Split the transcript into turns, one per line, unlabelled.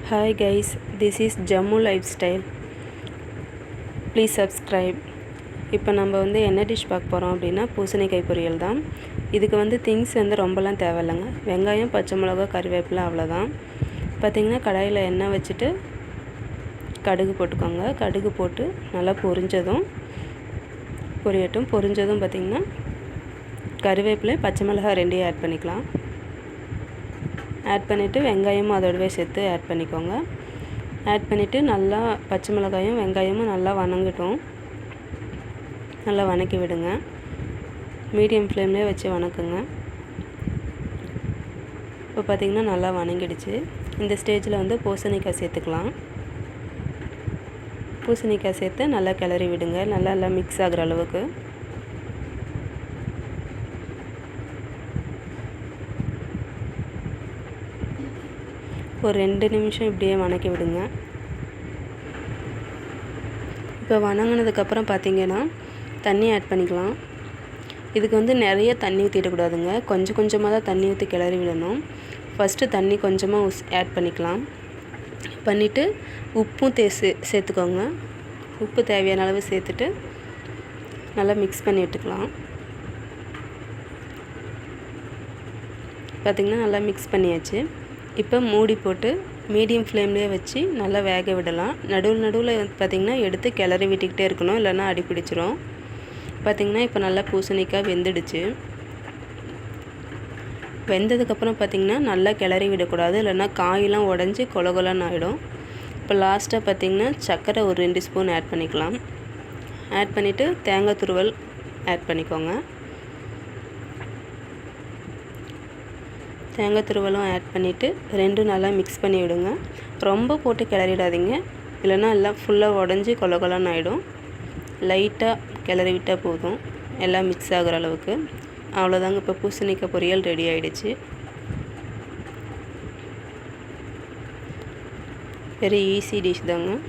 Hi guys, this is Jammu Lifestyle. Please subscribe. இப்போ நம்ம வந்து என்ன டிஷ் பார்க்க போகிறோம் அப்படின்னா பூசணிக்காய் பொரியல் தான். இதுக்கு வந்து திங்ஸ் வந்து ரொம்பலாம் தேவையில்லைங்க. வெங்காயம், பச்சை மிளகா, கறிவேப்பிலை அவ்வளோதான். பார்த்திங்கன்னா கடாயில் எண்ணெய் வச்சுட்டு கடுகு போட்டுக்கோங்க. கடுகு போட்டு நல்லா பொரிஞ்சதும் பார்த்திங்கன்னா கறிவேப்பிலை, பச்சை மிளகாய் ரெண்டையும் ஆட் பண்ணிக்கலாம். ஆட் பண்ணிவிட்டு வெங்காயமும் அதோடவே சேர்த்து ஆட் பண்ணிக்கோங்க. ஆட் பண்ணிவிட்டு நல்லா பச்சை மிளகாயும் வெங்காயமும் நல்லா வணங்கட்டும். நல்லா வணக்கி விடுங்க. மீடியம் ஃப்ளேம்லேயே வச்சு வணக்குங்க. இப்போ பார்த்திங்கன்னா நல்லா வணங்கிடுச்சு. இந்த ஸ்டேஜில் வந்து பூசணிக்காய் சேர்த்துக்கலாம். பூசணிக்காய் சேர்த்து நல்லா கிளறி விடுங்க. நல்லா மிக்ஸ் ஆகிற அளவுக்கு. ஒரு 2 நிமிஷம் இப்படியே வணக்கி விடுங்க. இப்போ வணங்கினதுக்கப்புறம் பார்த்திங்கன்னா தண்ணி ஆட் பண்ணிக்கலாம். இதுக்கு வந்து நிறைய தண்ணி ஊற்றிடக்கூடாதுங்க. கொஞ்சம் கொஞ்சமாக தான் தண்ணி ஊற்றி கிளறி விடணும். ஃபஸ்ட்டு தண்ணி கொஞ்சமாக ஆட் பண்ணிக்கலாம். பண்ணிவிட்டு உப்பும் சேர்த்துக்கோங்க. உப்பு தேவையான அளவு சேர்த்துட்டு நல்லா மிக்ஸ் பண்ணி விட்டுக்கலாம். பார்த்திங்கன்னா நல்லா மிக்ஸ் பண்ணியாச்சு. இப்போ மூடி போட்டு மீடியம் ஃப்ளேம்லேயே வச்சு நல்லா வேக விடலாம். நடுவில் பார்த்திங்கன்னா எடுத்து கிளறி விட்டுக்கிட்டே இருக்கணும், இல்லைன்னா அடி பிடிச்சிரும். பார்த்திங்கன்னா இப்போ நல்லா பூசணிக்காய் வெந்துடுச்சு. வெந்ததுக்கப்புறம் பார்த்திங்கன்னா நல்லா கிளறி விடக்கூடாது, இல்லைன்னா காயெல்லாம் உடஞ்சி கொலன்னு ஆகிடும். இப்போ லாஸ்ட்டாக பார்த்திங்கன்னா சர்க்கரை ஒரு 2 ஸ்பூன் ஆட் பண்ணிக்கலாம். ஆட் பண்ணிவிட்டு தேங்காய் துருவல் ஆட் பண்ணிக்கோங்க. தேங்காய் துருவலும் ஆட் பண்ணிவிட்டு ரெண்டும் நல்லா மிக்ஸ் பண்ணி விடுங்க. ரொம்ப போட்டு கிளறிடாதீங்க, இல்லைன்னா எல்லாம் ஃபுல்லாக உடஞ்சி கொலன்னு ஆகிடும். லைட்டாக கிளறி விட்டால் போதும், எல்லாம் மிக்ஸ் ஆகிற அளவுக்கு. அவ்வளோதாங்க. இப்போ பூசணிக்காய் பொரியல் ரெடி ஆகிடுச்சு. வெரி ஈஸி டிஷ் தாங்க.